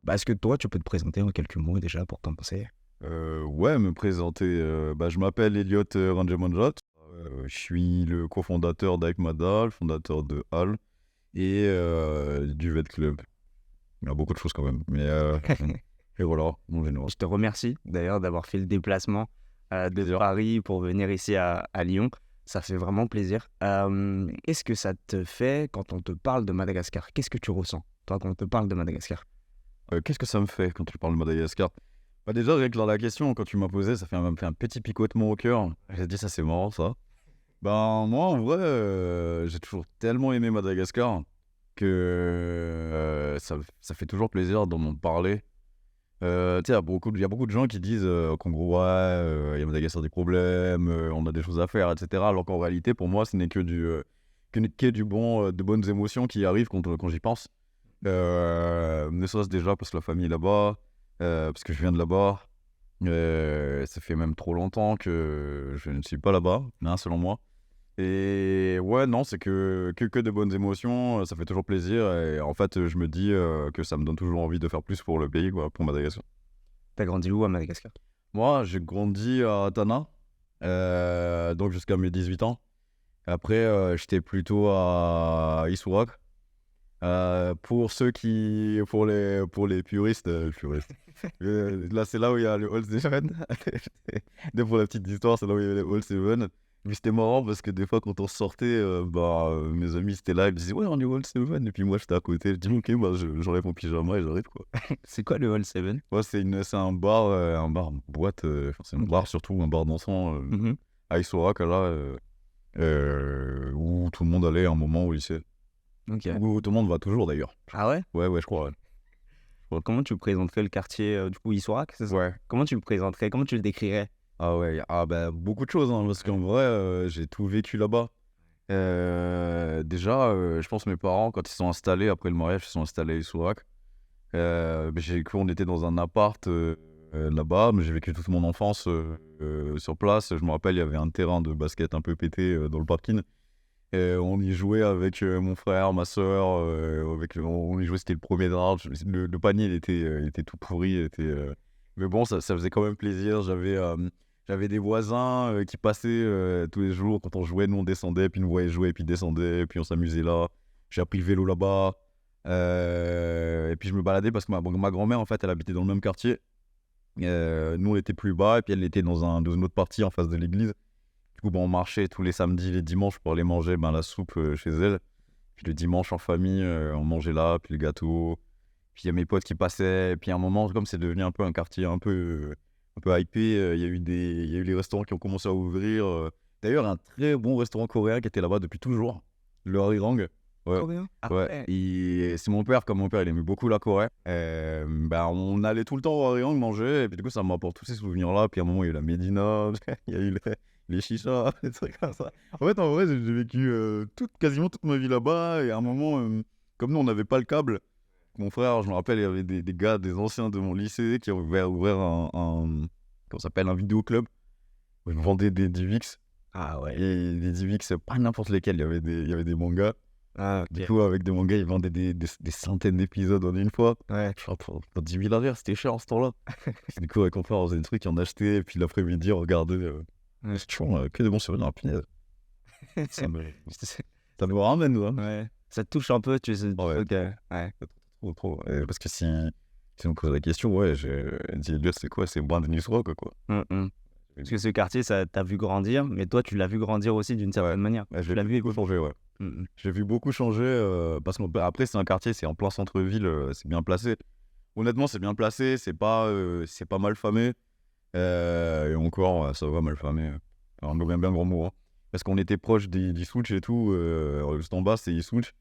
Est-ce que toi, tu peux te présenter en quelques mots déjà pour commencer? Ouais, me présenter, je m'appelle Elliot Ranjemonjot. Je suis le cofondateur d'Aikmada, le fondateur de HAL et du Vet Club. Il y a beaucoup de choses quand même, mais et voilà, en général. Je te remercie d'ailleurs d'avoir fait le déplacement de Plaisir. Paris pour venir ici à Lyon. Ça fait vraiment plaisir. Qu'est-ce que ça te fait quand on te parle de Madagascar? Qu'est-ce que tu ressens, toi, quand on te parle de Madagascar? Qu'est-ce que ça me fait quand tu parles de Madagascar? Déjà, rien que dans la question, quand tu m'as posé, ça me fait un petit picotement au cœur. J'ai dit: «Ça, c'est marrant ça». Moi, en vrai, j'ai toujours tellement aimé Madagascar que, ça fait toujours plaisir d'en parler. Tu sais, il y a beaucoup de gens qui disent, qu'en gros, ouais, il y a Madagascar des problèmes, on a des choses à faire et cetera. Alors qu'en réalité, pour moi, ce n'est que du bon, de bonnes émotions qui arrivent quand j'y pense. Ne serait-ce déjà parce que la famille est là-bas, parce que je viens de là-bas. Ça fait même trop longtemps que je ne suis pas là-bas, hein, selon moi. Et ouais, non, c'est que de bonnes émotions, ça fait toujours plaisir et en fait, je me dis, que ça me donne toujours envie de faire plus pour le pays, quoi, pour Madagascar. T'as grandi où à Madagascar? Moi, j'ai grandi à Tana, donc jusqu'à mes 18 ans. Après, j'étais plutôt à Issoudun. Pour les puristes, là, c'est là où il y a le Hall Seven. Pour la petite histoire, c'est là où il y a le Hall Seven. Mais c'était marrant parce que des fois, quand on sortait, mes amis étaient là, ils me disaient: «Ouais, on est au Hall Seven» et puis moi, j'étais à côté. Je dis: «OK, j'enlève mon pyjama et j'arrive, quoi». C'est quoi le Hall Seven? Ouais, c'est un bar, boîte, enfin, c'est un Ok. bar surtout, un bar dansant, Mhm. à Issorak, là, où tout le monde allait à un moment au lycée. Ok. Où tout le monde va toujours d'ailleurs. Ah ouais? Ouais, ouais, je crois, ouais. Comment tu présenterais le quartier du coup Issorak, c'est ça? Ouais. Comment tu le présenterais? Comment tu le décrirais? Ah ouais, beaucoup de choses, hein, parce qu'en vrai, j'ai tout vécu là-bas. Déjà, je pense mes parents, quand ils sont installés après le mariage, ils sont installés à Issorak. On était dans un appart, là-bas, mais j'ai vécu toute mon enfance, sur place. Je me rappelle, il y avait un terrain de basket un peu pété, dans le parking. On y jouait avec, mon frère, ma sœur, on y jouait, c'était le premier draft. Le panier, il était tout pourri, mais bon, ça faisait quand même plaisir. J'avais des voisins, qui passaient, tous les jours. Quand on jouait, nous, on descendait, puis ils nous voyaient jouer, puis ils descendaient, puis on s'amusait là. J'ai appris le vélo là-bas, et puis je me baladais parce que ma grand-mère, en fait, elle habitait dans le même quartier. Nous, on était plus bas et puis elle était dans une autre partie en face de l'église. Du coup, on marchait tous les samedis, les dimanches pour aller manger, la soupe, chez elle. Puis le dimanche en famille, on mangeait là, puis le gâteau. Puis il y a mes potes qui passaient. Et puis à un moment, comme c'est devenu un peu un quartier un peu hypé, il y a eu les restaurants qui ont commencé à ouvrir. D'ailleurs, un très bon restaurant coréen qui était là-bas depuis toujours, le Harirang. Ouais, Coréen? Ah ouais. ouais. Et c'est mon père, comme mon père, il aimait beaucoup la Corée. On allait tout le temps au Harirang manger. Et puis du coup, ça m'apporte tous ces souvenirs-là. Puis à un moment, il y a eu la Médina, il y a eu les chichas, des trucs comme ça. En fait, en vrai, j'ai vécu, quasiment toute ma vie là-bas. Et à un moment, comme nous, on n'avait pas le câble, mon frère, je me rappelle, il y avait des gars, des anciens de mon lycée qui ont ouvert comment ça s'appelle, un vidéoclub où ils vendaient des DivX. Ah ouais. Et des DivX, pas n'importe lesquels, il y avait des mangas. Ah Du ok. coup, avec des mangas, ils vendaient des centaines d'épisodes en une fois. Ouais. Je crois pour 10 000 arrière, c'était cher en ce temps-là. Du coup, avec mon frère, on faisait des trucs, on achetait, et puis l'après-midi, on regardait. Ouais. C'est toujours, que de bons souvenirs, punaise. Ça me, C'est- ça me ramène, hein. ouais. Ça te touche un peu, tu sais. Ouais. Ok. Ouais. Trop. Parce que si on me pose la question, ouais, j'ai dit, Elliot, c'est quoi? C'est Brand New Rock, quoi. Parce que ce quartier, ça t'a vu grandir, mais toi, tu l'as vu grandir aussi d'une certaine manière. Ouais, Tu j'ai l'as vu vu beaucoup évoluer. changer, ouais. J'ai vu beaucoup changer, parce qu'après, c'est un quartier, c'est en plein centre-ville, c'est bien placé. Honnêtement, c'est bien placé, c'est pas mal famé. Et encore, ça va, mal famé. Un bien grand mot, hein. Parce qu'on était proche d'Issouch et tout, juste en bas, c'est Issouch.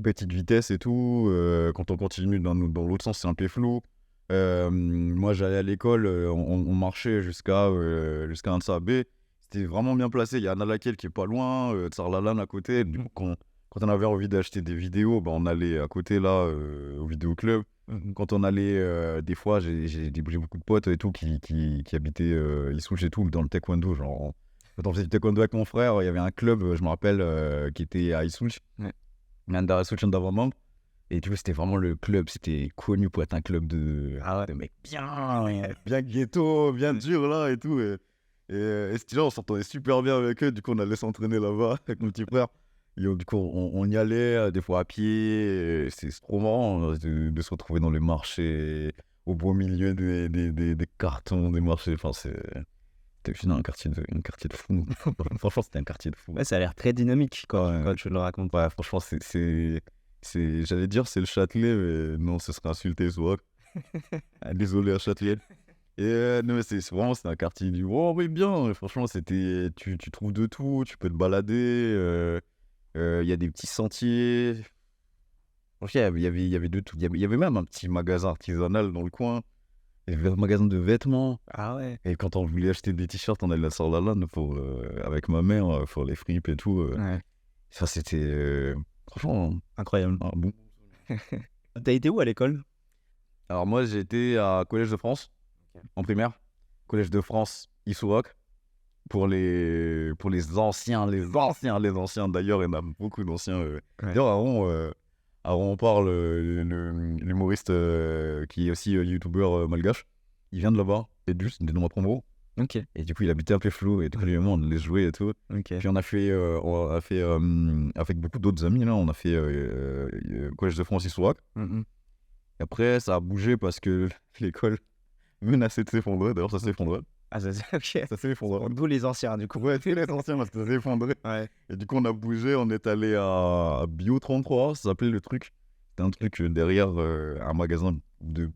Petite vitesse et tout. Quand on continue dans l'autre sens, c'est un peu flou. Moi, j'allais à l'école, on marchait jusqu'à Ansa B. C'était vraiment bien placé. Il y a Nalakel qui est pas loin, Tsarlalan à côté. Du coup, quand on avait envie d'acheter des vidéos, on allait à côté là, au vidéoclub. Quand on allait, des fois, j'ai beaucoup de potes et tout qui habitaient Issouch et tout, dans le taekwondo. Genre, quand on faisait du taekwondo avec mon frère, il y avait un club, je me rappelle, qui était à Issouch. Ouais. Issouch Ndavamam. Et du coup, c'était vraiment le club, c'était connu pour être un club de mecs bien ghetto, bien dur là et tout. Et c'était genre, on s'entendait super bien avec eux. Du coup, on allait s'entraîner là-bas avec mon petit frère. Et du coup, on y allait des fois à pied. Et c'est trop marrant de se retrouver dans les marchés, au beau milieu des cartons, des marchés. Enfin, c'était un quartier de fou. Franchement, c'était un quartier de fou. Ouais, ça a l'air très dynamique quand tu le racontes. Ouais, franchement, j'allais dire c'est le Châtelet, mais non, ce serait insulté, soit. Désolé à Châtelet. Et non, mais vraiment, c'est un quartier du oh, oui, bien. Franchement, tu trouves de tout, tu peux te balader. Il y a des petits sentiers. Franchement, il y avait de tout. Il y avait même un petit magasin artisanal dans le coin. Il y avait un magasin de vêtements. Ah ouais. Et quand on voulait acheter des t-shirts, on allait à Sorlalan avec ma mère pour les fripes et tout. Ouais. Ça, c'était franchement Incroyable. un bon. T'as été où à l'école? Alors moi, j'ai été à Collège de France, en primaire. Collège de France, Issouac. Pour les anciens. D'ailleurs, il y en a beaucoup d'anciens. Ouais. D'ailleurs, Aaron parle, l'humoriste qui est aussi youtubeur malgache. Il vient de là-bas. Et du coup, c'était dans ma promo. Ok. Et du coup, il habitait un peu flou. Et tout le monde, on allait jouer et tout. Ok. Puis on a fait avec beaucoup d'autres amis, là, on a fait Collège de France Issouac. Mhm. Et après, ça a bougé parce que l'école menaçait de s'effondrer. D'ailleurs, ça s'est effondré. Ah, ça c'est ok. Ça s'est effondré. D'où les anciens, du coup. Ouais, c'est les anciens parce que ça s'est effondré. Ouais. Et du coup, on a bougé, on est allé à Bio 33, ça s'appelait le truc. C'était un truc derrière un magasin de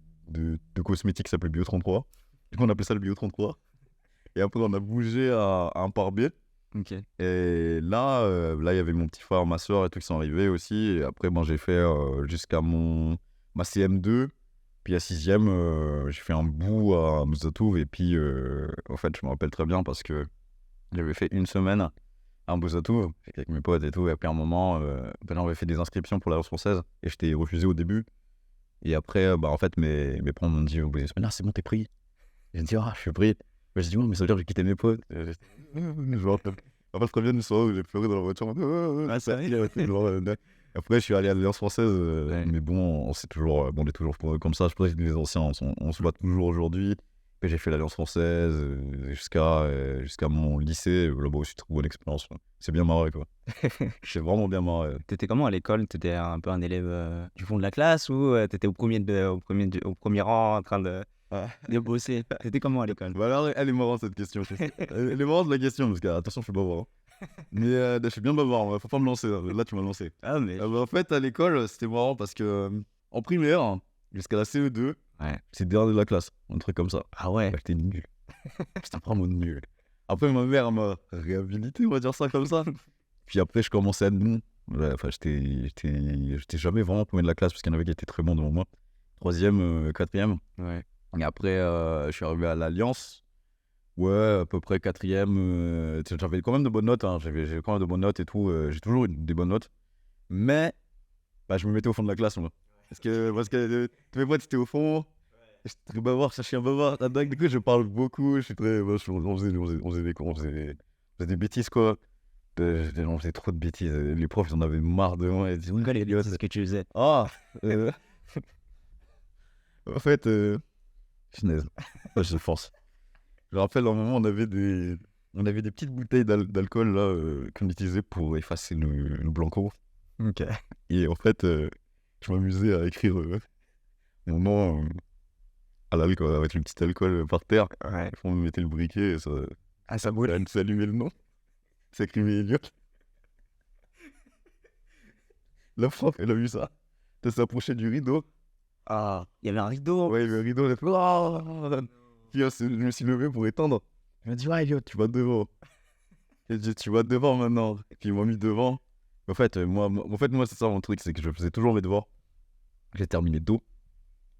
cosmétiques qui s'appelait Bio 33. Du coup, on appelait ça le Bio 33. Et après, on a bougé à un Parbier. Ok. Et là, il y avait mon petit frère, ma soeur et tout qui sont arrivés aussi. Et après, j'ai fait jusqu'à ma CM2. Puis à 6e, j'ai fait un bout à Mozatouv. Et puis, en fait, je me rappelle très bien parce que j'avais fait une semaine à Mozatouv avec mes potes et tout. Et après, à un moment, on avait fait des inscriptions pour l'Alliance française. Et je t'ai refusé au début. Et après, en fait, mes parents m'ont dit au bout des semaines, ah, c'est bon, t'es pris. J'ai dit, ah, je suis pris. J'ai dit, ouais, mais ça veut dire que j'ai quitté mes potes. Je me rappelle. Après, je reviens une soirée où j'ai pleuré dans la voiture. Ah, ça va. Après, je suis allé à l'Alliance française. Mais bon, on est toujours comme ça. Je pense que les anciens, on se bat toujours aujourd'hui. Puis j'ai fait l'Alliance française jusqu'à mon lycée. Là-bas aussi, très bonne expérience. C'est bien marré, quoi. J'ai vraiment bien marré. T'étais comment à l'école? T'étais un peu un élève du fond de la classe ou t'étais au premier rang en train de bosser? T'étais comment à l'école? Bah alors, elle est marrante cette question. Elle est marrante la question parce que attention, je suis bavard. Mais je suis bien bavard. Faut pas me lancer. Là, tu m'as lancé. Ah, mais. En fait, à l'école, c'était marrant parce que en primaire, jusqu'à la CE2, Ouais. c'est dernier de la classe, un truc comme ça. Ah ouais. J'étais nul. C'était vraiment nul. Après, ma mère m'a réhabilité, on va dire ça comme ça. Puis après, je commençais à être bon. Ouais, enfin, j'étais jamais vraiment premier de la classe parce qu'il y en avait qui étaient très bons devant moi. 3e, 4e. Ouais. Et après, je suis arrivé à l'Alliance. Ouais, à peu près 4e. J'avais quand même de bonnes notes. Hein. J'avais quand même de bonnes notes et tout. J'ai toujours eu des bonnes notes. Mais je me mettais au fond de la classe, moi. Parce que tous mes potes étaient au fond. J'étais très bavard, je suis un bavard. Du coup, je parle beaucoup. Je suis très. On faisait des bêtises, quoi. On faisait trop de bêtises. Les profs, ils en avaient marre de moi. Ils disaient, Quoi les bêtises que tu faisais? ah En fait, finesse. Je force. Je me rappelle, à un moment, on avait des petites bouteilles d'alcool là qu'on utilisait pour effacer le blanco. Ok. Et en fait, je m'amusais à écrire mon nom à l'alcool, avec le petit alcool par terre. Ouais. On me mettait le briquet et ça, Ah, ça brûle. ça allumait le nom. Ça écrivait Elliot. La prof, elle a vu ça. Elle s'approchait du rideau. Ah, il y avait un rideau. Ouais, le rideau, elle a fait ah. Puis je me suis levé pour étendre. Elle m'a dit, ouais, Elliot, tu vas devant. Elle dit, tu vas devant maintenant. Et puis ils m'ont mis devant. En fait, moi, c'est ça mon truc, c'est que je faisais toujours mes devoirs. J'ai terminé tôt.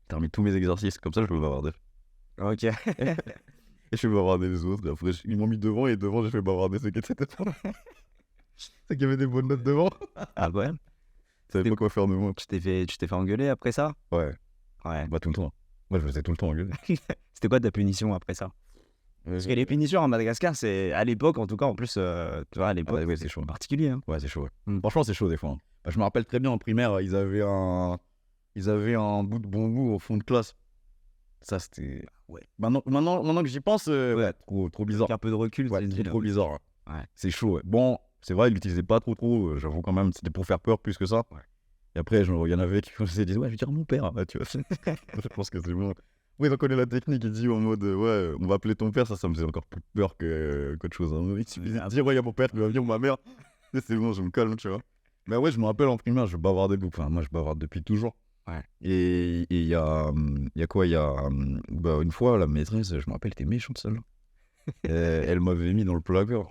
J'ai terminé tous mes exercices, comme ça je peux bavarder. Ok. Et je fais bavarder les autres. Et après, ils m'ont mis devant et devant, j'ai fait bavarder ceux qui étaient devant. C'est qu'il y avait des bonnes notes devant. Ah ouais. Je savais pas quoi faire de moi. Tu t'es fait engueuler après ça? Ouais, Ouais. tout le temps. Moi, je faisais tout le temps engueuler. C'était quoi ta punition après ça? Parce que les punitions en Madagascar, c'est à l'époque, en tout cas, en plus, tu vois, à l'époque, ouais, c'est chaud. particulier. Hein. Ouais, c'est chaud. Ouais. Mm. Franchement, c'est chaud des fois. Hein. Bah, je me rappelle très bien en primaire, ils avaient un bout de bambou au fond de classe. Ça, c'était. Ouais. Maintenant que j'y pense, ouais, trop bizarre. Avec un peu de recul, Ouais, c'est trop bizarre. Ouais. C'est chaud. Ouais. Bon, c'est vrai, ils l'utilisaient pas trop. J'avoue quand même, c'était pour faire peur plus que ça. Ouais. Et après, il y en avait qui se disaient, ouais, je vais dire à mon père. Tu vois. Je pense que c'est bon. Oui, on connaît la technique. Il dit en mode, ouais, on va appeler ton père. Ça me faisait encore plus peur qu'autre chose. Hein. Il suffisait de dire, ouais, il y a mon père qui va venir ou ma mère. C'est bon, je me calme, tu vois. Mais ouais, je me rappelle en primaire, je bavardais beaucoup. Enfin, moi, je bavarde depuis toujours. Ouais. Et il y a quoi? Bah, une fois, la maîtresse, je me rappelle, elle était méchante celle-là. Elle m'avait mis dans le placard.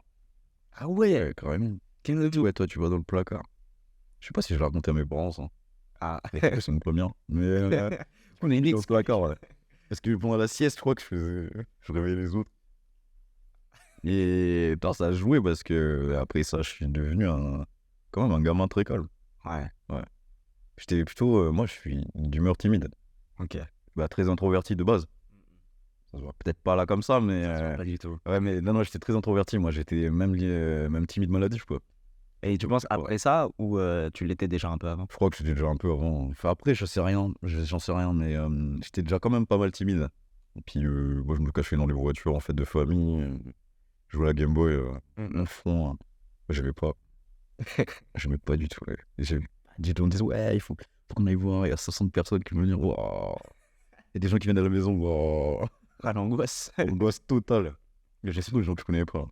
Ah ouais, Ouais, carrément. quel Ouais, toi, tu vas dans le placard. Je sais pas si je l'ai raconté à mes parents, ça. Ah, C'est une première. Mais on est une dans le placard, ouais. Parce que pendant la sieste, je crois que je réveillais les autres. Et putain, ça a joué parce que après ça, je suis devenu quand même un gamin très calme. Ouais, J'étais plutôt, moi, je suis d'humeur timide. ok. Bah, très introverti de base. Ça se voit peut-être pas là comme ça, mais Pas du tout. ouais, mais non, j'étais très introverti. Moi, j'étais même timide maladif, quoi. Et tu penses après ça ou tu l'étais déjà un peu avant? Je crois que j'étais déjà un peu avant. Enfin, après, je sais rien. J'en sais rien, mais j'étais déjà quand même pas mal timide. Et puis, moi, je me cachais dans les voitures en fête de famille. Je jouais à la Game Boy en fond. J'aimais pas. J'aimais pas du tout. Ouais. On me disait, ouais, il faut qu'on aille voir. Il y a 60 personnes qui vont venir. Wow. Il y a des gens qui viennent à la maison. Wow. Ah, l'angoisse. Angoisse totale. Mais j'ai surtout des gens que je connais pas.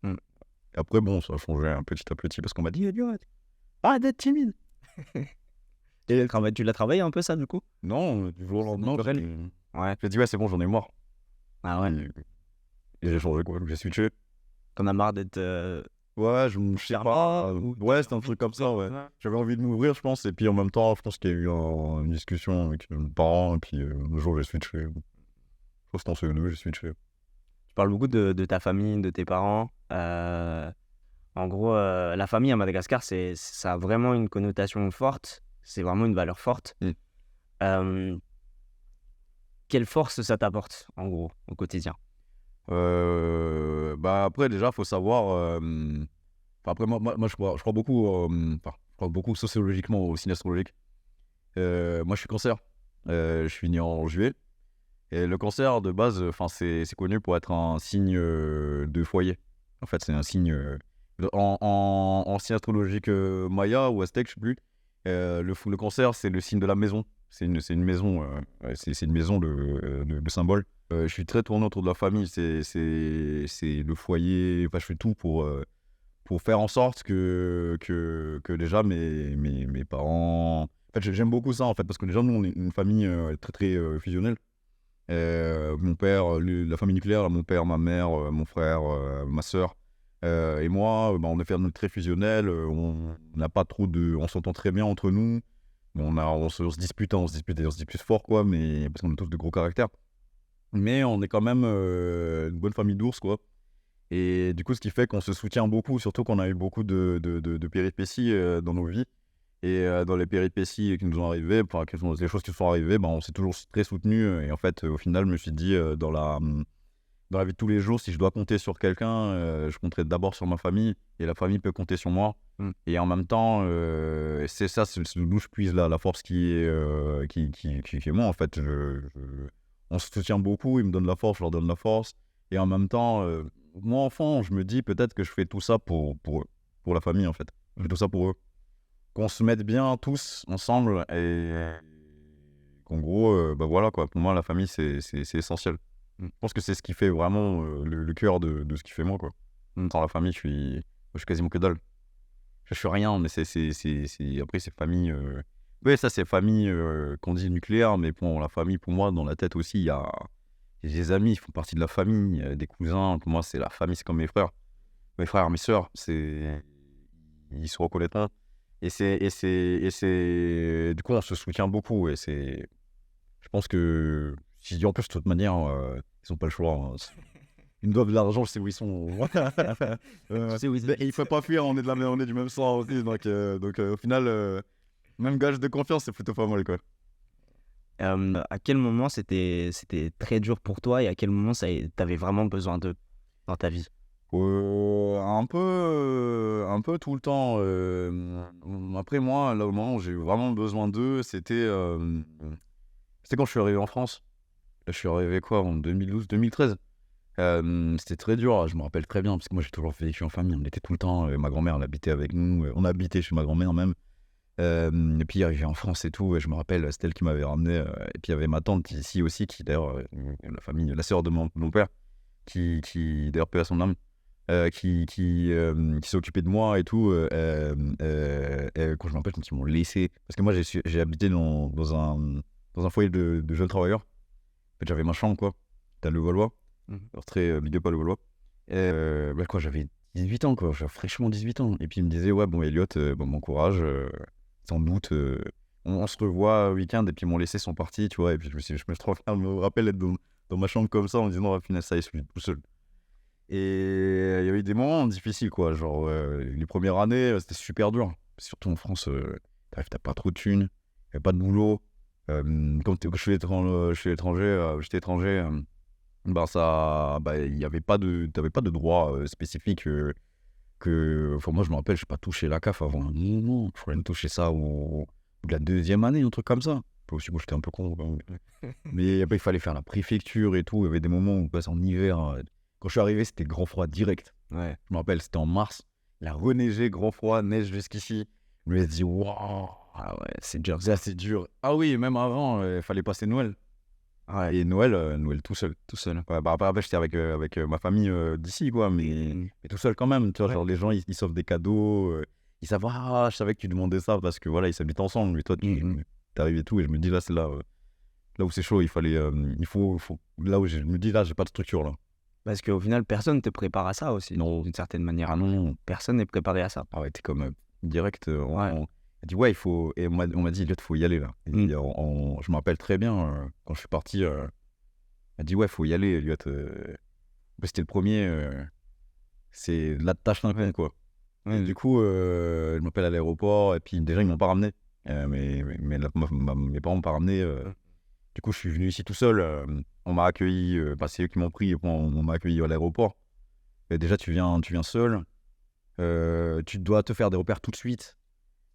Et après, bon, ça a changé petit à petit parce qu'on m'a dit, arrête d'être timide. Et tu l'as travaillé un peu ça du coup? Non, du jour au lendemain, Ouais. j'ai dit, ouais, c'est bon, j'en ai marre. Ah ouais. Et j'ai changé, quoi. J'ai switché. T'en as marre d'être. Ouais, je sais pas. Ouais, c'était un truc comme ça, ouais. J'avais envie de m'ouvrir, je pense. Et puis en même temps, je pense qu'il y a eu une discussion avec mes parents. Et puis un jour, j'ai switché. Je pense que c'était en CE2, j'ai switché. Tu parles beaucoup de ta famille, de tes parents. En gros, la famille à Madagascar, ça a vraiment une connotation forte. C'est vraiment une valeur forte. Quelle force ça t'apporte, en gros, au quotidien? Bah après, déjà, faut savoir. Après, moi je crois beaucoup. Je crois beaucoup sociologiquement au signe astrologique. Moi, je suis cancer. Je suis né en juillet. Et le cancer, de base, c'est connu pour être un signe de foyer. En fait, c'est un signe. En signe astrologique maya ou aztèque, je sais plus. Le cancer, c'est le signe de la maison. C'est une maison. C'est une maison de symbole. Je suis très tourné autour de la famille. C'est le foyer. Enfin, je fais tout pour faire en sorte que déjà mes parents. En fait, j'aime beaucoup ça en fait parce que déjà nous on est une famille très très fusionnelle. Mon père, la famille nucléaire, mon père, ma mère, mon frère, ma sœur et moi, on est fait très fusionnel. On n'a pas trop on s'entend très bien entre nous. On se dispute, on se dispute fort quoi, mais parce qu'on a tous de gros caractères. Mais on est quand même une bonne famille d'ours quoi. Et du coup, ce qui fait qu'on se soutient beaucoup, surtout qu'on a eu beaucoup de péripéties dans nos vies. Et dans les péripéties qui nous sont arrivées, les choses qui nous sont arrivées, on s'est toujours très soutenus. Et en fait, au final, je me suis dit, dans la vie de tous les jours, si je dois compter sur quelqu'un, je compterai d'abord sur ma famille. Et la famille peut compter sur moi. Et en même temps, c'est ça, c'est d'où je puise la force qui est moi. En fait, on se soutient beaucoup, ils me donnent la force, je leur donne la force. Et en même temps, moi, enfant, je me dis peut-être que je fais tout ça pour eux, pour la famille, en fait. Je fais tout ça pour eux. Qu'on se mette bien tous ensemble et qu'en gros, voilà, quoi. Pour moi, la famille, c'est essentiel. Je pense que c'est ce qui fait vraiment le cœur de ce qui fait moi, quoi. Sans la famille, je suis quasiment que dalle. Je suis rien, mais après, c'est famille. Ouais, ça, c'est famille qu'on dit nucléaire, mais bon, la famille, pour moi, dans la tête aussi, il y a des amis, ils font partie de la famille, des cousins. Pour moi, c'est la famille, c'est comme mes frères, mes sœurs. Ils se reconnaîtront. Et du coup, on se soutient beaucoup. Et je pense que si en plus, de toute manière, ils n'ont pas le choix. Hein. Ils me doivent de l'argent, je sais où ils sont. Et il faut pas fuir, on est du même sang aussi. Donc au final, même gage de confiance, c'est plutôt pas mal, quoi. À quel moment c'était très dur pour toi et à quel moment t'avais vraiment besoin d'eux dans ta vie? Un peu tout le temps. Après, moi, là, au moment où j'ai eu vraiment besoin d'eux, c'était quand je suis arrivé en France. Là, je suis arrivé quoi, en 2012-2013. C'était très dur, je me rappelle très bien, parce que moi, j'ai toujours vécu en famille. On était tout le temps, ma grand-mère, elle habitait avec nous. On habitait chez ma grand-mère même. Et puis, arrivé en France et tout, et je me rappelle, c'était elle qui m'avait ramené. Et puis, il y avait ma tante ici aussi, qui d'ailleurs, la sœur de mon père, qui d'ailleurs, paix à son âme, qui s'est occupé de moi et tout. Quand je me rappelle, quand ils m'ont laissé, parce que moi j'ai habité dans un foyer de jeunes travailleurs. En fait, j'avais ma chambre, quoi. T'as le Valois, alors très big up à le Valois. Quoi, j'avais 18 ans, quoi. J'avais fraîchement 18 ans. Et puis il me disait, ouais, bon, Elliot, bon courage, sans doute. On se revoit week-end. Et puis ils m'ont laissé, sont partis, tu vois. Et puis je me suis trop fier, je me rappelle être dans ma chambre comme ça, en me disant, oh, finesse, ça y est, je suis tout seul. Et il y a eu des moments difficiles, quoi. Genre, les premières années, c'était super dur. Surtout en France, t'as pas trop de thunes, y a pas de boulot. Comme je suis étranger, j'étais étranger, il y avait pas t'avais pas de droit spécifique enfin, moi, je me rappelle, je n'ai pas touché la CAF avant. Non, il fallait me toucher ça au bout de la deuxième année, un truc comme ça. Aussi, moi, j'étais un peu con. Mais après, il fallait faire la préfecture et tout. Il y avait des moments où on passe en hiver. Quand je suis arrivé, c'était grand froid direct. Ouais. Je me rappelle, c'était en mars. Il a reneigé, grand froid, neige jusqu'ici. Je me suis dit, waouh, Ah ouais, c'est dur. c'est assez dur. Ah oui, même avant, il fallait passer Noël. Ouais, Et Noël tout seul. tout seul. Ouais, après, j'étais avec ma famille d'ici, quoi. Mais tout seul quand même. Tu vois, Ouais. genre, les gens, ils s'offrent des cadeaux. Ils savent, ah, je savais que tu demandais ça parce que voilà, ils s'habitent ensemble. Mais toi, t'arrives et tout. Et je me dis, là, c'est là où c'est chaud. Il faut. Là où je me dis, là, j'ai pas de structure, là. Parce qu'au final, personne ne te prépare à ça aussi, Non. d'une certaine manière. Ah non. Personne n'est préparé à ça. Ah ouais, t'es comme direct. Ouais. On a dit, ouais, il faut. Et on m'a dit, il faut y aller, là. Et je me rappelle très bien, quand je suis parti, on m'a dit, ouais, il faut y aller, Elliot. C'était le premier. C'est là de tâche d'un con, quoi. Ouais. Et du coup, je m'appelle à l'aéroport, et puis déjà, ils m'ont pas ramené. Mais mes parents m'ont pas ramené. Du coup, je suis venu ici tout seul. On m'a accueilli, c'est eux qui m'ont pris, et puis on m'a accueilli à l'aéroport. Et déjà, tu viens seul. Tu dois te faire des repères tout de suite.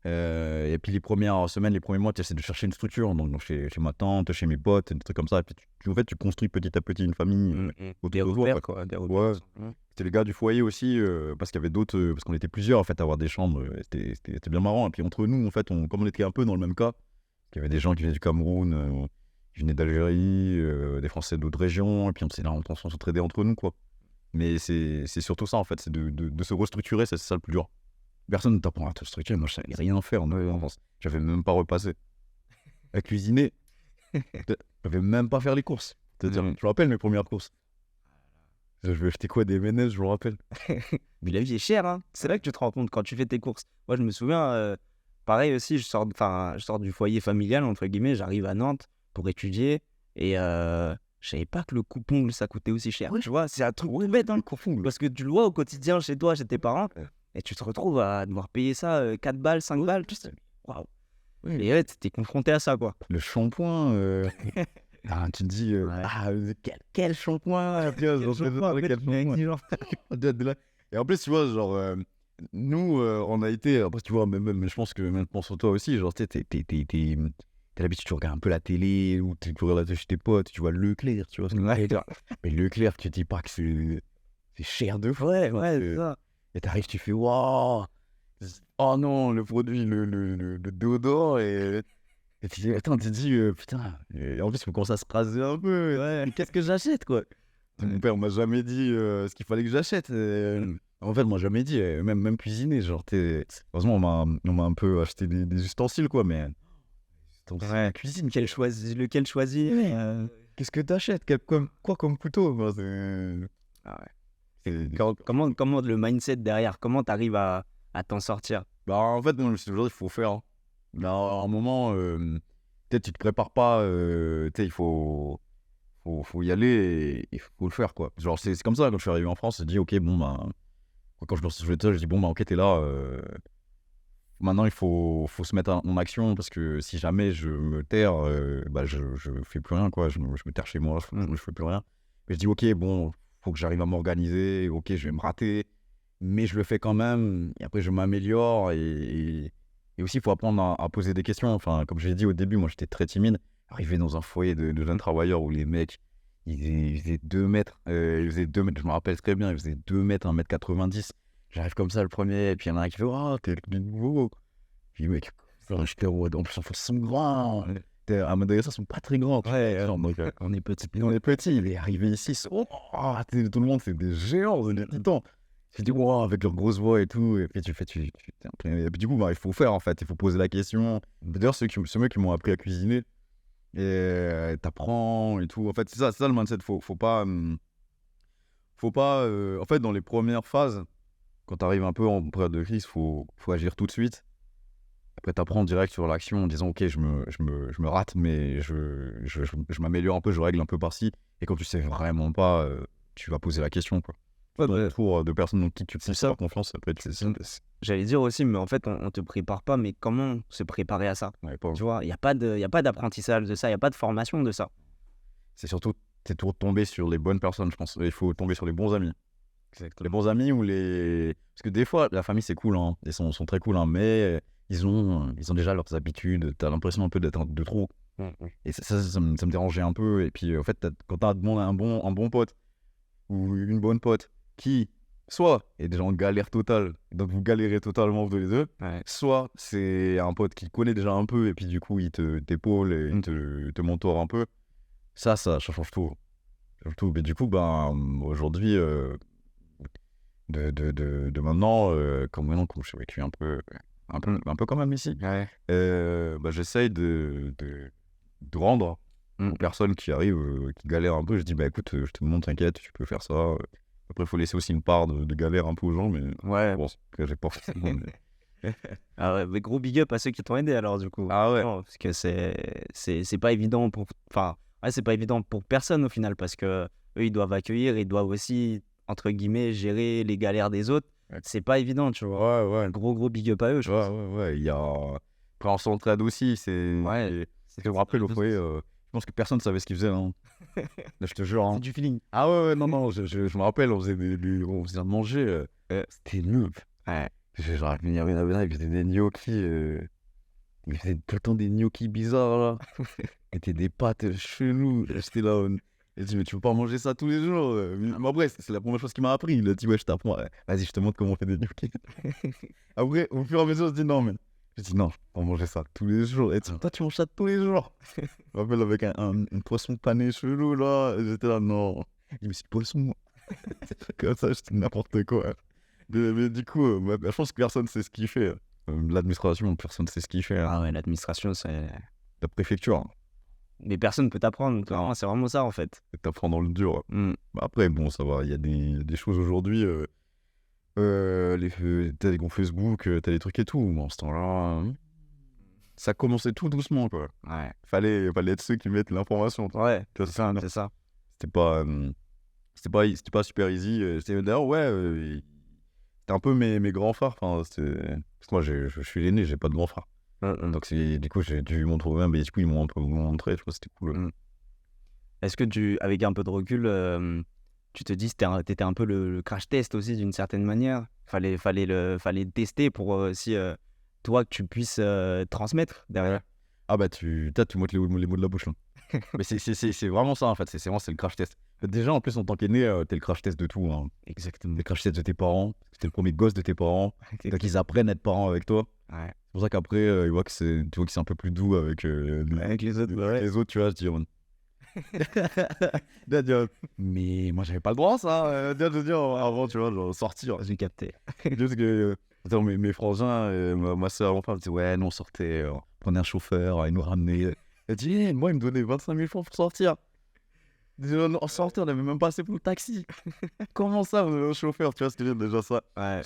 Et puis les premières semaines, les premiers mois, tu essaies de chercher une structure. Donc chez ma tante, chez mes potes, des trucs comme ça. Et puis en fait, tu construis petit à petit une famille. Des autour, repères, quoi. quoi. Des Ouais. repères. C'était les gars du foyer aussi, parce qu'il y avait d'autres, parce qu'on était plusieurs en fait à avoir des chambres. C'était bien marrant. Et puis entre nous, en fait, comme on était un peu dans le même cas, il y avait des gens qui venaient du Cameroun, qui venaient d'Algérie, des Français d'autres régions. Et puis on s'entraidait entre nous, quoi. Mais c'est surtout ça, en fait, c'est de se restructurer, c'est ça le plus dur. Personne ne t'apprend à te structurer. Moi, je savais rien faire en enfance. J'avais même pas repassé. À cuisiner, j'avais même pas faire les courses. C'est-à-dire, je me rappelle mes premières courses. Je vais acheter quoi, des M&M's, je me rappelle. Mais la vie est chère, hein. C'est là que tu te rends compte quand tu fais tes courses. Moi, je me souviens, pareil aussi, je sors du foyer familial, entre guillemets, j'arrive à Nantes pour étudier et je savais pas que le coupe-ongle, ça coûtait aussi cher. Tu vois, c'est un truc bête, hein, le coupe-ongle. Parce que tu le vois au quotidien chez toi, chez tes parents, et tu te retrouves à devoir payer ça 4 balles, 5 balles. Tu sais, waouh. Et ouais, t'es confronté à ça, quoi. Le shampoing, tu te dis, quel shampoing, quel shampoing. Et en plus, tu vois, genre, nous, on a été, après, tu vois, même je pense que maintenant sur toi aussi, genre, tu sais, t'as l'habitude, tu regardes un peu la télé, ou tu regardes chez tes potes, tu vois Leclerc, tu vois ce que je veux dire. Mais Leclerc, tu te dis pas que c'est cher de fou. Ouais, c'est ça. Et t'arrives, tu fais, waouh, oh non, le produit, le déodorant, et tu dis, attends, tu te dis, putain, et en plus, il faut commencer à se raser un peu. Ouais. Qu'est-ce que j'achète, quoi? Mon père m'a jamais dit ce qu'il fallait que j'achète. En fait, moi, jamais dit, même cuisiner. Genre, heureusement, on m'a un peu acheté des ustensiles, quoi, mais. Ouais. Cuisine, Lequel choisir qu'est-ce que t'achètes? Quoi comme couteau? Moi, Ah ouais. Comment le mindset derrière, comment t'arrives à t'en sortir? Bah, en fait, moi, je me suis toujours dit, il faut faire. Hein. Là, à un moment, peut-être tu te prépares pas, il faut y aller et il faut le faire, quoi. Genre, c'est comme ça, quand je suis arrivé en France, j'ai dit, ok, bon, bah, quand je me suis joué, je dis, bon, bah, ok, t'es là, maintenant, il faut se mettre en action, parce que si jamais je me terre, bah, je fais plus rien, quoi. Je me terre chez moi, je fais plus rien. Mais je dis, ok, bon, faut que j'arrive à m'organiser. Ok, je vais me rater, mais je le fais quand même. Et après, je m'améliore. Et aussi, il faut apprendre à poser des questions. Enfin, comme je l'ai dit au début, moi, j'étais très timide. Arrivé dans un foyer de jeunes travailleurs où les mecs, ils faisaient 2 mètres. Ils faisaient 2 mètres, je me rappelle très bien, ils faisaient 2 mètres, 1m90. J'arrive comme ça le premier, et puis il y en a un qui fait « Oh, t'es le nouveau !» Puis mec, j'étais en mode, en plus, ils sont grands. À Madagascar, ils sont pas très grands. Ouais, Donc, on est petit. on est petits, il est arrivé ici, tout le monde, c'est des géants, c'est des titans. Tu dis, wow, avec leur grosse voix et tout, et puis tu fais, et puis du coup, il faut faire en fait, il faut poser la question. D'ailleurs, ceux mecs qui m'ont appris à cuisiner, et t'apprends et tout. En fait, c'est ça le mindset, faut pas, en fait, dans les premières phases, quand t'arrives un peu en période de crise, faut agir tout de suite. Après, t'apprends direct sur l'action en disant, ok, je me rate, mais je m'améliore un peu, je règle un peu par-ci. Et quand tu sais vraiment pas, tu vas poser la question, quoi. Autour de personnes en qui tu peux avoir confiance, après J'allais dire aussi, mais en fait, on te prépare pas, mais comment se préparer à ça? Tu vois, il n'y a pas d'apprentissage de ça, il n'y a pas de formation de ça. C'est surtout, c'est toujours tomber sur les bonnes personnes, je pense. Il faut tomber sur les bons amis. Exactement. Les bons amis ou les... Parce que des fois, la famille, c'est cool, hein. Ils sont très cool, hein, mais ils ont déjà leurs habitudes. T'as l'impression un peu d'être de trop. Et ça me dérangeait un peu. Et puis, en fait, quand t'as un bon pote ou une bonne pote qui, soit est déjà en galère totale, donc vous galérez totalement tous les deux, soit c'est un pote qui connaît déjà un peu et puis du coup, il t'épaule et il te mentor un peu. Ça change tout. Mais du coup, aujourd'hui, de maintenant, comme je suis vécu un peu quand même ici, j'essaye de rendre aux personnes qui arrivent, qui galèrent un peu. Je dis, écoute, je te montre, t'inquiète, tu peux faire ça. Après, il faut laisser aussi une part de galère un peu aux gens, mais bon, j'ai pas forcément. Ah ouais, mais gros big up à ceux qui t'ont aidé alors, du coup. Ah ouais. Non, parce que c'est pas évident pour. Enfin, c'est pas évident pour personne au final, parce que eux, ils doivent accueillir, ils doivent aussi, entre guillemets, gérer les galères des autres. C'est pas évident, tu vois. Ouais. Gros big up à eux, je pense. Ouais. Il y a. Après, on s'entraide aussi. Je me rappelle au foyer, je pense que personne ne savait ce qu'il faisait. Hein. Là, je te jure. Hein. C'est du feeling. Ah ouais, non. Je me rappelle, on faisait à manger. C'était nul. Ouais. Genre, il y avait il faisait des gnocchis. Il faisait tout le temps des gnocchis bizarres, là. C'était des pâtes cheloues. J'étais là. Il dit, mais tu peux pas manger ça tous les jours. Mais après, c'est la première chose qu'il m'a appris. Il a dit, ouais, je t'apprends. Vas-y, je te montre comment on fait des gnocchis. Après, au fur et à mesure, je dis, non, mais. Je dis, non, je peux pas manger ça tous les jours. Et toi, tu manges ça tous les jours. Je me rappelle avec un poisson pané chelou, là. J'étais là, non. Il dit, mais c'est poisson. Comme ça, je dis n'importe quoi. Mais du coup, je pense que personne sait ce qu'il fait. L'administration, personne sait ce qu'il fait. Ah ouais, l'administration, c'est. La préfecture. Mais personne ne peut t'apprendre. C'est vraiment ça, en fait. T'apprends dans le dur. Après, bon, ça va. Il y a des choses aujourd'hui. T'as des groupes Facebook, t'as des trucs et tout. Bon, ce temps-là, ça commençait tout doucement, quoi. Ouais. Fallait être ceux qui mettent l'information. Ouais, tu vois, c'est ça. C'était pas super easy. D'ailleurs, ouais, c'était un peu mes grands frères. Enfin, parce que moi, je suis l'aîné, j'ai pas de grands frères. Donc, du coup, j'ai dû m'en trouver un, mais du coup, ils m'ont un peu montré, je trouve que c'était cool. Est-ce que avec un peu de recul, tu te dis que t'étais un peu le crash test aussi d'une certaine manière? Fallait le tester pour aussi, toi, que tu puisses transmettre derrière. Ah tu montes les mots de la bouche, là. Mais c'est vraiment ça, en fait. C'est le crash test. Déjà, en plus, en tant qu'aîné, t'es le crash test de tout. Hein. Exactement. T'es le crash test de tes parents. T'es le premier gosse de tes parents. Donc, ils apprennent à être parents avec toi. Ouais. C'est pour ça qu'après, tu vois que c'est un peu plus doux avec les autres. Les autres, tu vois, je dis, mais moi, j'avais pas le droit, ça. De dire avant, tu vois, genre, sortir. J'ai capté. Juste que mes frangins, ma soeur, enfin, disaient, ouais, nous, on sortait, on prenait un chauffeur, il nous ramenait. Elle dit, moi, il me donnait 25 000 francs pour sortir. On sortait, on n'avait même pas assez pour le taxi. Comment ça, vous avez un chauffeur? Tu vois ce que je veux dire, déjà ça. Ouais.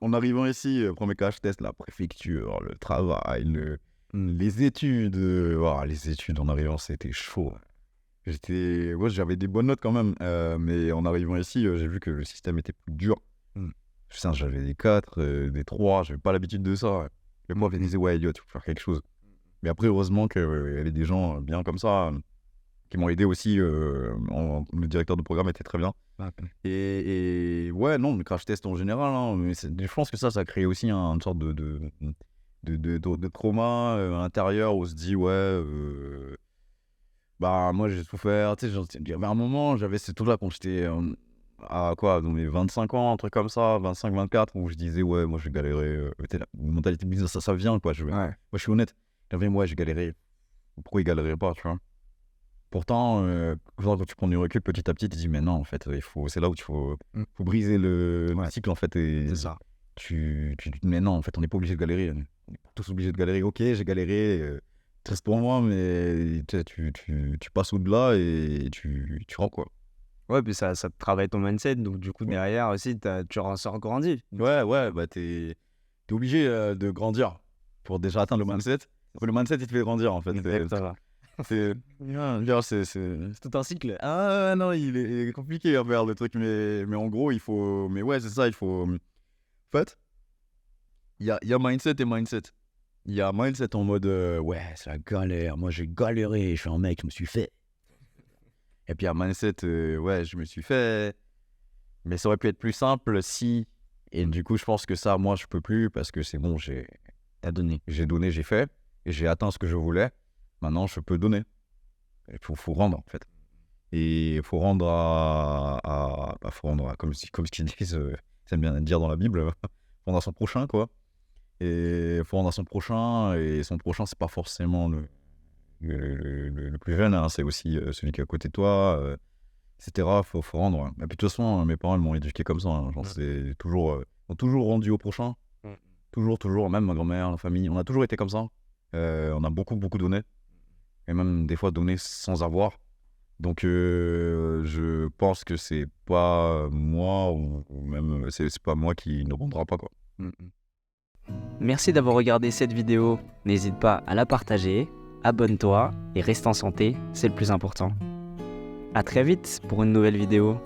En arrivant ici, premier cash test, la préfecture, le travail, les études. Les études, en arrivant, c'était chaud. Moi, j'avais des bonnes notes quand même, mais en arrivant ici, j'ai vu que le système était plus dur. Putain, j'avais des 4, des 3, j'avais pas l'habitude de ça. Le prof me disait, ouais, idiot, tu peux faire quelque chose. Mais après, heureusement qu'il y avait des gens bien comme ça qui m'ont aidé aussi. Le directeur de programme était très bien. Et ouais, non, le crash test en général, hein, mais je pense que ça a créé aussi une sorte de trauma intérieur où on se dit, ouais, bah moi j'ai souffert. Tu sais, il y avait un moment, j'avais ce truc-là quand j'étais à quoi, dans mes 25 ans, un truc comme ça, 25-24, où je disais, ouais, moi j'ai galéré. La mentalité de business, ça vient, quoi. Moi, je suis honnête. J'avais, moi, j'ai galéré. Pourquoi il galérait pas, tu vois? Pourtant, quand tu prends du recul petit à petit, tu te dis, mais non, en fait, c'est là où il faut briser le cycle, en fait. Et C'est ça. mais non, en fait, on n'est pas obligé de galérer. On est tous obligés de galérer. Ok, j'ai galéré, triste pour moi, mais tu passes au-delà et tu rends, quoi. Ouais, puis ça te travaille ton mindset, donc du coup, derrière aussi, tu ressors grandi. Ouais, bah t'es obligé de grandir pour déjà atteindre le mindset. Le mindset, il te fait grandir, en fait. Exactement. C'est C'est tout un cycle. Ah non, il est compliqué à faire le truc, mais en gros, il faut. Mais ouais, c'est ça, il faut. En fait, il y a mindset et mindset. Il y a mindset en mode ouais, c'est la galère, moi j'ai galéré, je suis un mec, je me suis fait. Et puis il y a mindset, ouais, je me suis fait. Mais ça aurait pu être plus simple si. Et du coup, je pense que ça, moi, je peux plus parce que c'est bon, T'as donné. j'ai donné, j'ai fait, et j'ai atteint ce que je voulais. Maintenant, je peux donner. Il faut rendre, en fait. Et il faut rendre faut rendre comme ce qu'ils disent, j'aime bien dire dans la Bible, rendre à son prochain, quoi. Et il faut rendre à son prochain, et son prochain, c'est pas forcément le plus jeune, hein, c'est aussi celui qui est à côté de toi, etc. Faut rendre. Et puis de toute façon, mes parents ils m'ont éduqué comme ça, hein, genre, c'est toujours, ont toujours rendu au prochain. Toujours, même ma grand-mère, la famille, on a toujours été comme ça. On a beaucoup donné, et même des fois donné sans avoir. Donc je pense que c'est pas moi, ou même c'est pas moi qui ne rendra pas, quoi. Merci d'avoir regardé cette vidéo. N'hésite pas à la partager, abonne-toi et reste en santé, c'est le plus important. À très vite pour une nouvelle vidéo.